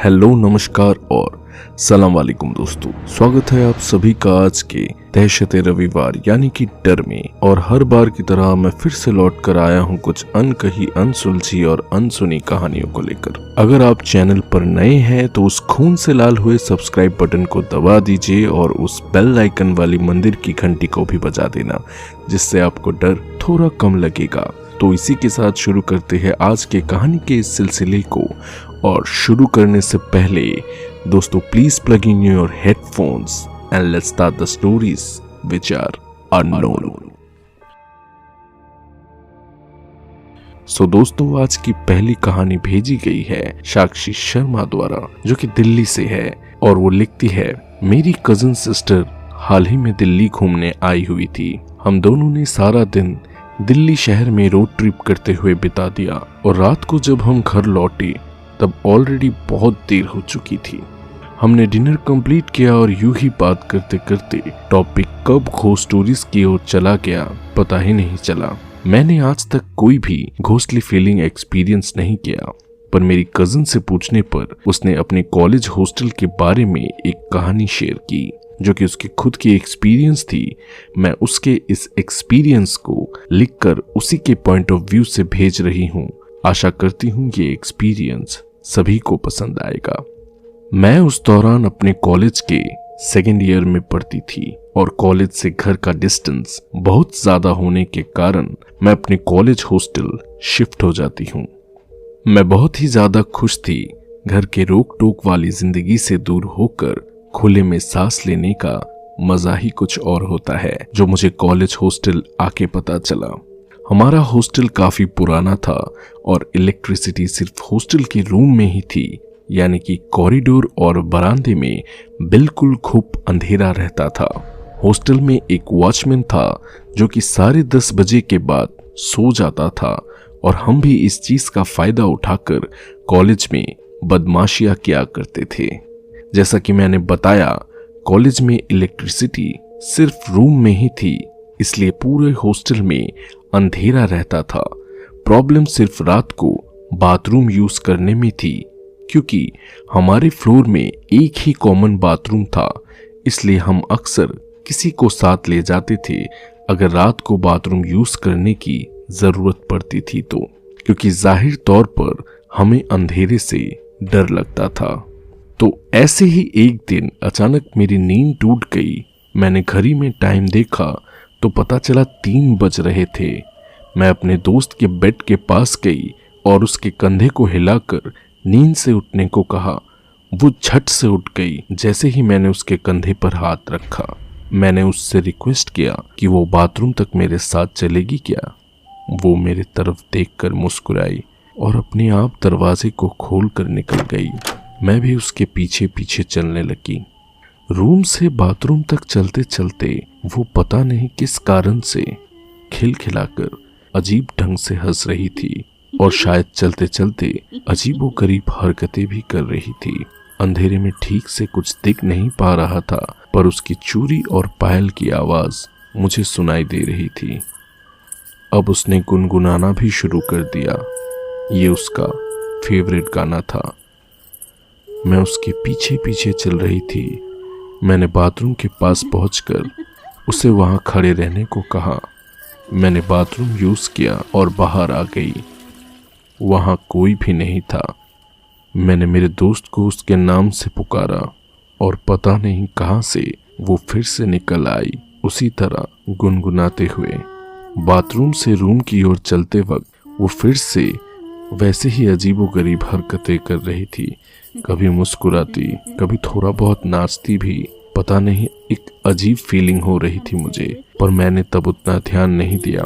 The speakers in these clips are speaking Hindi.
हेलो, नमस्कार और सलाम वालेकुम दोस्तों। स्वागत है आप सभी का आज के दहशत रविवार यानी कि डर में। और हर बार की तरह मैं फिर से लौट कर आया हूँ कुछ अनकही, अनसुलझी और अनसुनी कहानियों को लेकर। अगर आप चैनल पर नए हैं तो उस खून से लाल हुए सब्सक्राइब बटन को दबा दीजिए और उस बेल आइकन वाली मंदिर की घंटी को भी बजा देना, जिससे आपको डर थोड़ा कम लगेगा। तो इसी के साथ शुरू करते हैं आज के कहानी के इस सिलसिले को। और शुरू करने से पहले दोस्तों, please plug in your headphones and let's start the stories which are unknown. So दोस्तों, आज की पहली कहानी भेजी गई है साक्षी शर्मा द्वारा, जो कि दिल्ली से है। और वो लिखती है, मेरी कजिन सिस्टर हाल ही में दिल्ली घूमने आई हुई थी। हम दोनों ने सारा दिन दिल्ली शहर में रोड ट्रिप करते हुए बिता दिया और रात को जब हम घर लौटे तब ऑलरेडी बहुत देर हो चुकी थी। हमने डिनर कंप्लीट किया और यूं ही बात करते करते टॉपिक कब घोस्ट स्टोरीज की ओर चला गया पता ही नहीं चला। मैंने आज तक कोई भी घोस्टली फीलिंग एक्सपीरियंस नहीं किया, पर मेरी कजिन से पूछने पर उसने अपने कॉलेज हॉस्टल के बारे में एक कहानी शेयर की, जो कि उसकी खुद की एक्सपीरियंस थी। मैं उसके इस एक्सपीरियंस को लिखकर उसी के पॉइंट ऑफ व्यू से भेज रही हूँ। आशा करती हूँ ये एक्सपीरियंस सभी को पसंद आएगा। मैं उस दौरान अपने कॉलेज के सेकेंड ईयर में पढ़ती थी और कॉलेज से घर का डिस्टेंस बहुत ज्यादा होने के कारण मैं अपने कॉलेज हॉस्टल शिफ्ट हो जाती हूँ। मैं बहुत ही ज्यादा खुश थी। घर के रोक टोक वाली जिंदगी से दूर होकर खुले में सांस लेने का मजा ही कुछ और होता है, जो मुझे कॉलेज हॉस्टल आके पता चला। हमारा हॉस्टल काफी पुराना था और इलेक्ट्रिसिटी सिर्फ हॉस्टल के रूम में ही थी, यानी कि कॉरिडोर और बरामदे में बिल्कुल खूब अंधेरा रहता था। हॉस्टल में एक वॉचमैन था जो कि 10:30 बजे के बाद सो जाता था और हम भी इस चीज का फायदा उठाकर कॉलेज में बदमाशियां किया करते थे। जैसा कि मैंने बताया, कॉलेज में इलेक्ट्रिसिटी सिर्फ रूम में ही थी, इसलिए पूरे हॉस्टल में अंधेरा रहता था। प्रॉब्लम सिर्फ रात को बाथरूम यूज करने में थी, क्योंकि हमारे फ्लोर में एक ही कॉमन बाथरूम था, इसलिए हम अक्सर किसी को साथ ले जाते थे अगर रात को बाथरूम यूज करने की जरूरत पड़ती थी तो, क्योंकि जाहिर तौर पर हमें अंधेरे से डर लगता था। तो ऐसे ही एक दिन अचानक मेरी नींद टूट गई। मैंने घड़ी में टाइम देखा तो पता चला 3 बज रहे थे। मैं अपने दोस्त के बेड के पास गई और उसके कंधे को हिलाकर नींद से उठने को कहा। वो झट से उठ गई जैसे ही मैंने उसके कंधे पर हाथ रखा। मैंने उससे रिक्वेस्ट किया कि वो बाथरूम तक मेरे साथ चलेगी क्या। वो मेरे तरफ देखकर मुस्कुराई और अपने आप दरवाजे को खोल कर निकल गई। मैं भी उसके पीछे पीछे चलने लगी। रूम से बाथरूम तक चलते चलते वो पता नहीं किस कारण से खिलखिलाकर अजीब ढंग से हंस रही थी और शायद चलते चलते अजीबोगरीब हरकतें भी कर रही थी। अंधेरे में ठीक से कुछ दिख नहीं पा रहा था, पर उसकी चूड़ी और पायल की आवाज मुझे सुनाई दे रही थी। अब उसने गुनगुनाना भी शुरू कर दिया। ये उसका फेवरेट गाना था। मैं उसके पीछे पीछे चल रही थी। मैंने बाथरूम के पास पहुंचकर उसे वहां खड़े रहने को कहा। मैंने बाथरूम यूज किया और बाहर आ गई। वहां कोई भी नहीं था। मैंने मेरे दोस्त को उसके नाम से पुकारा और पता नहीं कहां से वो फिर से निकल आई, उसी तरह गुनगुनाते हुए। बाथरूम से रूम की ओर चलते वक्त वो फिर से वैसे ही अजीबोगरीब हरकतें कर रही थी। कभी मुस्कुराती, कभी थोड़ा बहुत नाचती भी। पता नहीं, एक अजीब फीलिंग हो रही थी मुझे, पर मैंने तब उतना ध्यान नहीं दिया।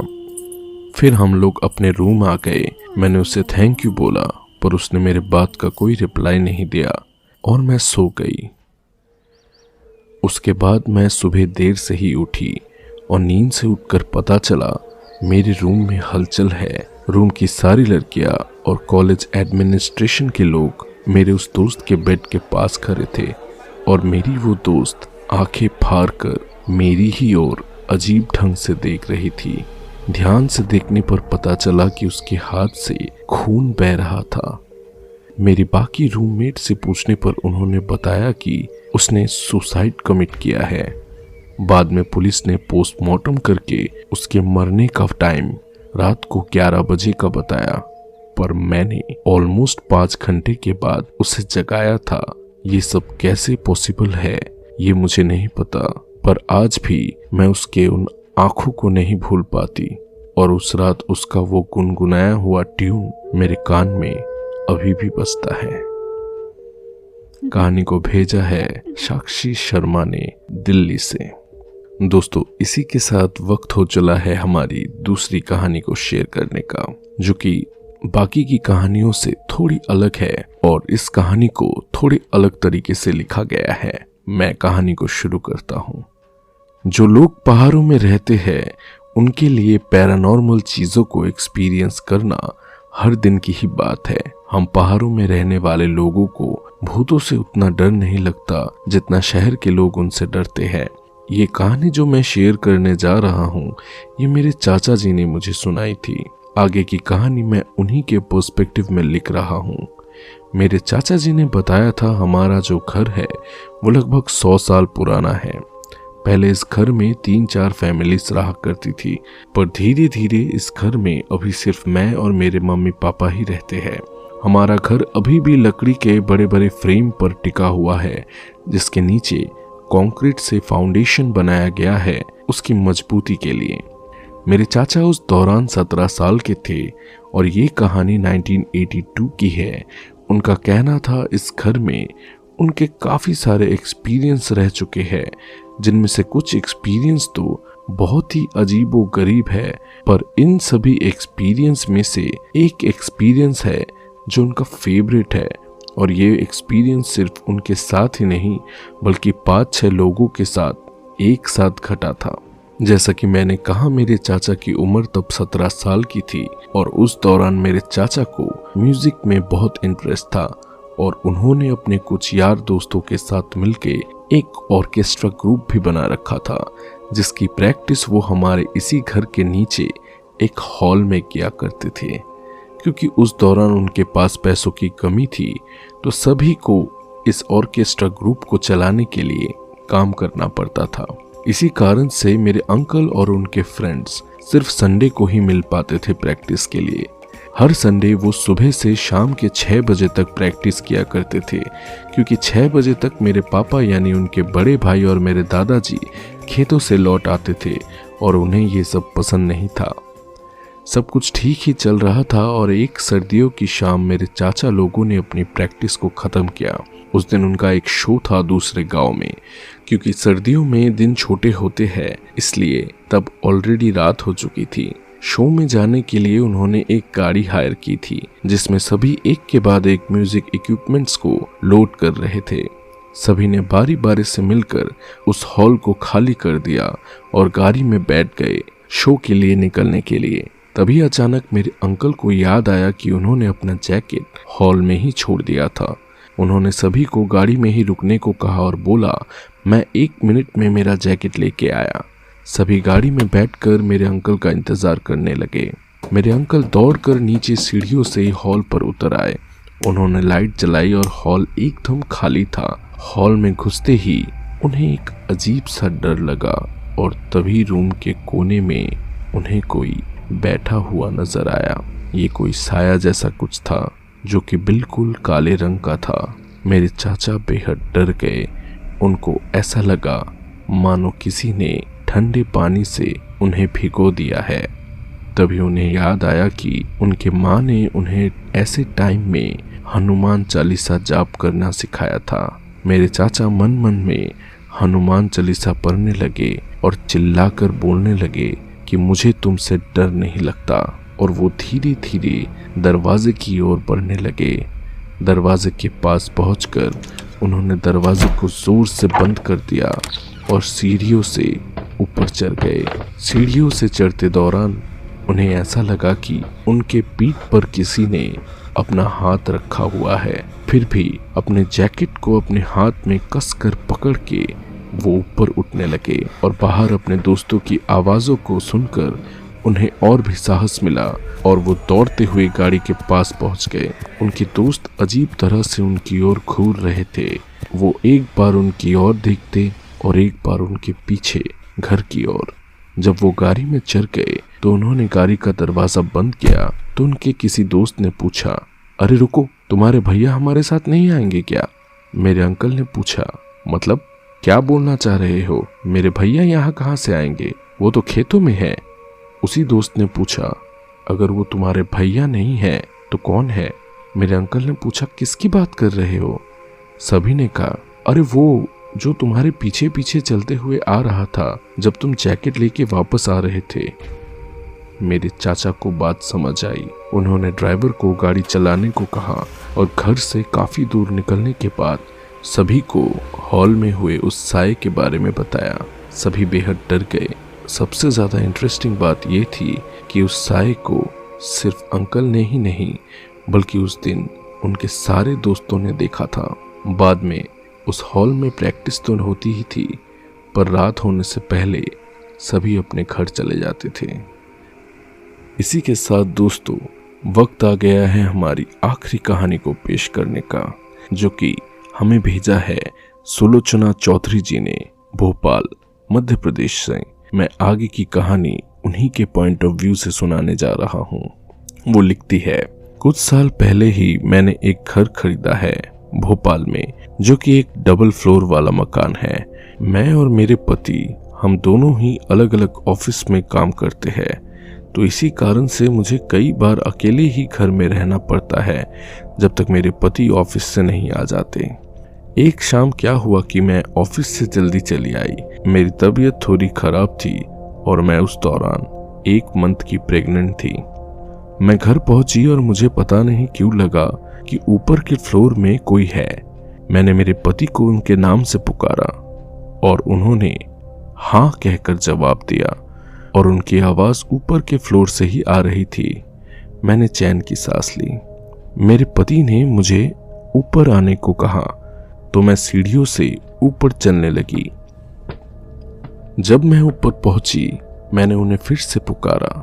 फिर हम लोग अपने रूम आ गए। मैंने उसे थैंक यू बोला, पर उसने मेरे बात का कोई रिप्लाई नहीं दिया और मैं सो गई। उसके बाद मैं सुबह देर से ही उठी और नींद से उठकर पता चला मेरे रूम में हलचल है। रूम की सारी लड़कियां और कॉलेज एडमिनिस्ट्रेशन के लोग मेरे उस दोस्त के बेड के पास खड़े थे और मेरी वो दोस्त आंखें फाड़ कर मेरी ही ओर अजीब ढंग से देख रही थी। ध्यान से देखने पर पता चला कि उसके हाथ से खून बह रहा था। मेरी बाकी रूममेट से पूछने पर उन्होंने बताया कि उसने सुसाइड कमिट किया है। बाद में पुलिस ने पोस्टमार्टम करके उसके मरने का टाइम रात को 11 बजे का बताया, पर मैंने ऑलमोस्ट 5 घंटे के बाद उसे जगाया था। ये सब कैसे पॉसिबल है ये मुझे नहीं पता, पर आज भी मैं उसके उन आंखों को नहीं भूल पाती और उस रात उसका वो गुनगुनाया हुआ ट्यून मेरे कान में अभी भी बजता है। कहानी को भेजा है साक्षी शर्मा ने दिल्ली से। दोस्तों, इसी के साथ वक्त हो चला है हमारी दूसरी कहानी को शेयर करने का, जो कि बाकी की कहानियों से थोड़ी अलग है और इस कहानी को थोड़ी अलग तरीके से लिखा गया है। मैं कहानी को शुरू करता हूँ। जो लोग पहाड़ों में रहते हैं उनके लिए पैरानॉर्मल चीजों को एक्सपीरियंस करना हर दिन की ही बात है। हम पहाड़ों में रहने वाले लोगों को भूतों से उतना डर नहीं लगता जितना शहर के लोग उनसे डरते हैं। ये कहानी जो मैं शेयर करने जा रहा हूँ ये मेरे चाचा जी ने मुझे सुनाई थी। आगे की कहानी मैं उन्हीं के पर्सपेक्टिव में लिख रहा हूँ। मेरे चाचा जी ने बताया था हमारा जो घर है वो लगभग 100 साल पुराना है। पहले इस घर में 3-4 फैमिलीज रहा करती थी, पर धीरे धीरे इस घर में अभी सिर्फ मैं और मेरे मम्मी पापा ही रहते हैं। हमारा घर अभी भी लकड़ी के बड़े बड़े फ्रेम पर टिका हुआ है, जिसके नीचे कंक्रीट से फाउंडेशन बनाया गया है उसकी मजबूती के लिए। मेरे चाचा उस दौरान 17 साल के थे और ये कहानी 1982 की है। उनका कहना था इस घर में उनके काफ़ी सारे एक्सपीरियंस रह चुके हैं, जिनमें से कुछ एक्सपीरियंस तो बहुत ही अजीबो गरीब है, पर इन सभी एक्सपीरियंस में से एक एक्सपीरियंस है जो उनका फेवरेट है। और ये एक्सपीरियंस सिर्फ उनके साथ ही नहीं बल्कि 5-6 लोगों के साथ एक साथ घटा था। जैसा कि मैंने कहा, मेरे चाचा की उम्र तब 17 साल की थी और उस दौरान मेरे चाचा को म्यूजिक में बहुत इंटरेस्ट था और उन्होंने अपने कुछ यार दोस्तों के साथ मिलकर एक ऑर्केस्ट्रा ग्रुप भी बना रखा था, जिसकी प्रैक्टिस वो हमारे इसी घर के नीचे एक हॉल में किया करते थे। क्योंकि उस दौरान उनके पास पैसों की कमी थी तो सभी को इस ऑर्केस्ट्रा ग्रुप को चलाने के लिए काम करना पड़ता था। इसी कारण से मेरे अंकल और उनके फ्रेंड्स सिर्फ संडे को ही मिल पाते थे प्रैक्टिस के लिए। हर संडे वो सुबह से शाम के 6 बजे तक प्रैक्टिस किया करते थे, क्योंकि 6 बजे तक मेरे पापा यानी उनके बड़े भाई और मेरे दादाजी खेतों से लौट आते थे और उन्हें ये सब पसंद नहीं था। सब कुछ ठीक ही चल रहा था और एक सर्दियों की शाम मेरे चाचा लोगों ने अपनी प्रैक्टिस को ख़त्म किया। उस दिन उनका एक शो था दूसरे गांव में, क्योंकि सर्दियों में दिन छोटे होते हैं इसलिए तब ऑलरेडी रात हो चुकी थी। शो में जाने के लिए उन्होंने एक गाड़ी हायर की थी जिसमें सभी एक के बाद एक म्यूजिक इक्विपमेंट्स को लोड कर रहे थे। सभी ने बारी बारी से मिलकर उस हॉल को खाली कर दिया और गाड़ी में बैठ गए शो के लिए निकलने के लिए। तभी अचानक मेरे अंकल को याद आया कि उन्होंने अपना जैकेट हॉल में ही छोड़ दिया था। उन्होंने सभी को गाड़ी में ही रुकने को कहा और बोला, मैं 1 मिनट में मेरा जैकेट लेके आया। सभी गाड़ी में बैठकर मेरे अंकल का इंतजार करने लगे। मेरे अंकल दौड़कर नीचे सीढ़ियों से ही हॉल पर उतर आए। उन्होंने लाइट जलाई और हॉल एकदम खाली था। हॉल में घुसते ही उन्हें एक अजीब सा डर लगा और तभी रूम के कोने में उन्हें कोई बैठा हुआ नजर आया। ये कोई साया जैसा कुछ था जो कि बिल्कुल काले रंग का था। मेरे चाचा बेहद डर गए। उनको ऐसा लगा मानो किसी ने ठंडे पानी से उन्हें भिगो दिया है। तभी उन्हें याद आया कि उनके माँ ने उन्हें ऐसे टाइम में हनुमान चालीसा जाप करना सिखाया था। मेरे चाचा मन मन में हनुमान चालीसा पढ़ने लगे और चिल्लाकर बोलने लगे कि मुझे तुमसे डर नहीं लगता, और वो धीरे धीरे दरवाजे की ओर बढ़ने लगे। दरवाजे के पास पहुंचकर उन्होंने दरवाजे को जोर से बंद कर दिया और सीढ़ियों से ऊपर चढ़ गए। सीढ़ियों से चढ़ते दौरान उन्हें ऐसा लगा कि उनके पीठ पर किसी ने अपना हाथ रखा हुआ है। फिर भी अपने जैकेट को अपने हाथ में कसकर पकड़ के वो ऊपर उठने लगे और बाहर अपने दोस्तों की आवाज़ों को सुनकर उन्हें और भी साहस मिला और वो दौड़ते हुए गाड़ी के पास पहुंच गए। उनके दोस्त अजीब तरह से उनकी ओर घूर रहे थे। वो एक बार उनकी ओर देखते और एक बार उनके पीछे घर की ओर। जब वो गाड़ी में चढ़ गए तो उन्होंने गाड़ी का दरवाजा बंद किया तो उनके किसी दोस्त ने पूछा, अरे रुको, तुम्हारे भैया हमारे साथ नहीं आएंगे क्या? मेरे अंकल ने पूछा, मतलब क्या बोलना चाह रहे हो? मेरे भैया यहाँ कहाँ से आएंगे? वो तो खेतों में है। उसी दोस्त ने पूछा, अगर वो तुम्हारे भैया नहीं है तो कौन है? मेरे अंकल ने पूछा, किसकी बात कर रहे हो? सभी ने कहा, अरे वो जो तुम्हारे पीछे पीछे चलते हुए आ रहा था जब तुम जैकेट लेके वापस आ रहे थे। मेरे चाचा को बात समझ आई। उन्होंने ड्राइवर को गाड़ी चलाने को कहा और घर से काफी दूर निकलने के बाद सभी को हॉल में हुए उस साए के बारे में बताया। सभी बेहद डर गए। सबसे ज्यादा इंटरेस्टिंग बात यह थी कि उस साए को सिर्फ अंकल ने ही नहीं बल्कि उस दिन उनके सारे दोस्तों ने देखा था। बाद में उस हॉल में प्रैक्टिस तो होती ही थी, पर रात होने से पहले सभी अपने घर चले जाते थे। इसी के साथ दोस्तों, वक्त आ गया है हमारी आखिरी कहानी को पेश करने का, जो कि हमें भेजा है सुलोचना चौधरी जी ने भोपाल मध्य प्रदेश से। मैं आगे की कहानी उन्हीं के पॉइंट ऑफ व्यू से सुनाने जा रहा हूँ। वो लिखती है, कुछ साल पहले ही मैंने एक घर खरीदा है भोपाल में, जो कि एक डबल फ्लोर वाला मकान है। मैं और मेरे पति हम दोनों ही अलग अलग ऑफिस में काम करते हैं, तो इसी कारण से मुझे कई बार अकेले ही घर में रहना पड़ता है जब तक मेरे पति ऑफिस से नहीं आ जाते। एक शाम क्या हुआ कि मैं ऑफिस से जल्दी चली आई। मेरी तबीयत थोड़ी खराब थी और मैं उस दौरान 1 मंथ की प्रेग्नेंट थी। मैं घर पहुंची और मुझे पता नहीं क्यों लगा कि ऊपर के फ्लोर में कोई है। मैंने मेरे पति को उनके नाम से पुकारा और उन्होंने हाँ कहकर जवाब दिया और उनकी आवाज ऊपर के फ्लोर से ही आ रही थी। मैंने चैन की सांस ली। मेरे पति ने मुझे ऊपर आने को कहा तो मैं सीढ़ियों से ऊपर चलने लगी। जब मैं ऊपर पहुंची, मैंने उन्हें फिर से पुकारा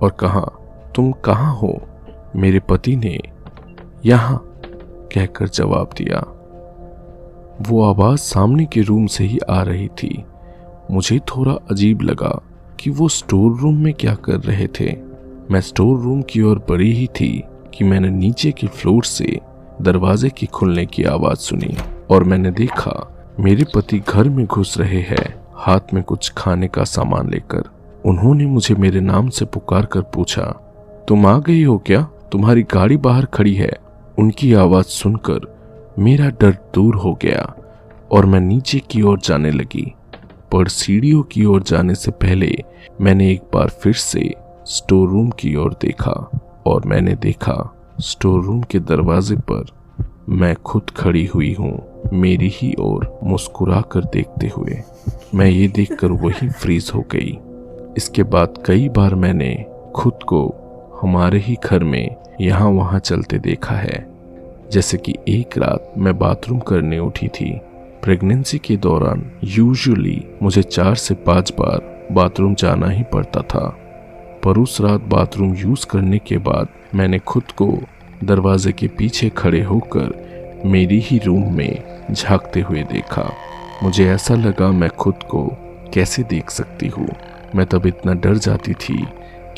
और कहा, तुम कहाँ हो? मेरे पति ने यहाँ कहकर जवाब दिया। वो आवाज सामने के रूम से ही आ रही थी। मुझे थोड़ा अजीब लगा कि वो स्टोर रूम में क्या कर रहे थे। मैं स्टोर रूम की ओर बढ़ी ही थी कि मैंने नीचे के फ्लोर से दरवाजे की खुलने की आवाज सुनी और मैंने देखा मेरे पति घर में घुस रहे हैं, हाथ में कुछ खाने का सामान लेकर। उन्होंने मुझे मेरे नाम से पुकार कर पूछा, तुम आ गई हो क्या? तुम्हारी गाड़ी बाहर खड़ी है। उनकी आवाज सुनकर मेरा डर दूर हो गया और मैं नीचे की ओर जाने लगी, पर सीढ़ियों की ओर जाने से पहले मैंने एक बार फिर से स्टोर रूम की ओर देखा और मैंने देखा स्टोर रूम के दरवाजे पर मैं खुद खड़ी हुई हूँ, मेरी ही ओर मुस्कुरा कर देखते हुए। मैं ये देखकर वही फ्रीज हो गई। इसके बाद कई बार मैंने खुद को हमारे ही घर में यहाँ वहाँ चलते देखा है। जैसे कि एक रात मैं बाथरूम करने उठी थी। प्रेगनेंसी के दौरान यूजुअली मुझे 4 से 5 बार बाथरूम जाना ही पड़ता था, पर उस रात बाथरूम यूज करने के बाद मैंने खुद को दरवाजे के पीछे खड़े होकर मेरी ही रूम में झांकते हुए देखा। मुझे ऐसा लगा मैं खुद को कैसे देख सकती हूँ। मैं तब इतना डर जाती थी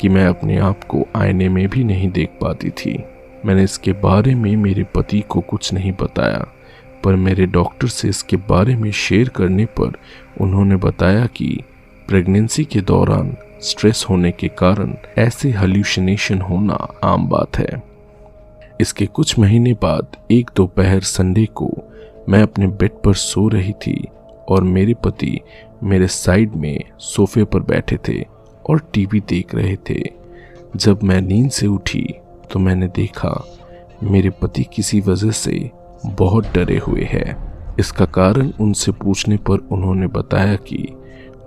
कि मैं अपने आप को आईने में भी नहीं देख पाती थी। मैंने इसके बारे में मेरे पति को कुछ नहीं बताया, पर मेरे डॉक्टर से इसके बारे में शेयर करने पर उन्होंने बताया कि प्रेगनेंसी के दौरान स्ट्रेस होने के कारण ऐसे हैल्यूसिनेशन होना आम बात है। इसके कुछ महीने बाद एक दोपहर संडे को मैं अपने बेड पर सो रही थी और मेरे पति मेरे साइड में सोफे पर बैठे थे और टीवी देख रहे थे। जब मैं नींद से उठी तो मैंने देखा मेरे पति किसी वजह से बहुत डरे हुए हैं। इसका कारण उनसे पूछने पर उन्होंने बताया कि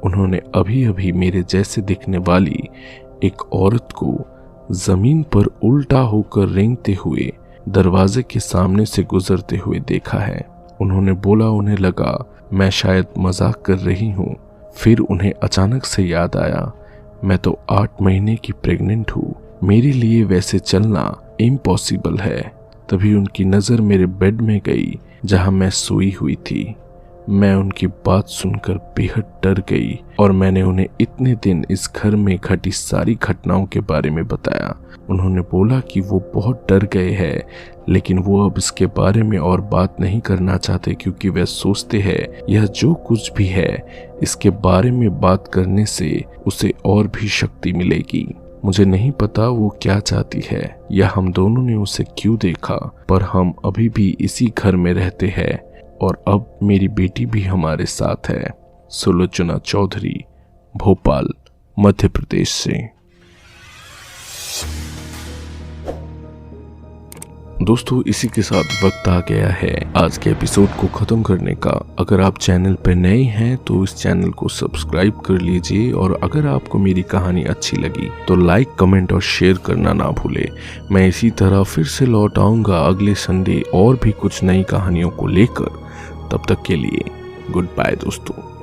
उन्होंने अभी अभी मेरे जैसे दिखने वाली एक औरत को जमीन पर उल्टा होकर रेंगते हुए दरवाजे के सामने से गुजरते हुए देखा है। उन्होंने बोला उन्हें लगा मैं शायद मजाक कर रही हूँ। फिर उन्हें अचानक से याद आया मैं तो 8 महीने की प्रेग्नेंट हूँ, मेरे लिए वैसे चलना इम्पॉसिबल है। तभी उनकी नज़र मेरे बेड में गई जहाँ मैं सोई हुई थी। मैं उनकी बात सुनकर बेहद डर गई और मैंने उन्हें इतने दिन इस घर में घटी सारी घटनाओं के बारे में बताया। उन्होंने बोला कि वो बहुत डर गए हैं, लेकिन वो अब इसके बारे में और बात नहीं करना चाहते क्योंकि वे सोचते हैं यह जो कुछ भी है इसके बारे में बात करने से उसे और भी शक्ति मिलेगी। मुझे नहीं पता वो क्या चाहती है या हम दोनों ने उसे क्यों देखा, पर हम अभी भी इसी घर में रहते हैं और अब मेरी बेटी भी हमारे साथ है। सुलोचना चौधरी, भोपाल, मध्य प्रदेश से। दोस्तों, इसी के साथ वक्त आ गया है आज के एपिसोड को खत्म करने का। अगर आप चैनल पर नए हैं तो इस चैनल को सब्सक्राइब कर लीजिए और अगर आपको मेरी कहानी अच्छी लगी तो लाइक, कमेंट और शेयर करना ना भूले। मैं इसी तरह फिर से लौट आऊंगा अगले संडे और भी कुछ नई कहानियों को लेकर। तब तक के लिए गुड बाय दोस्तों।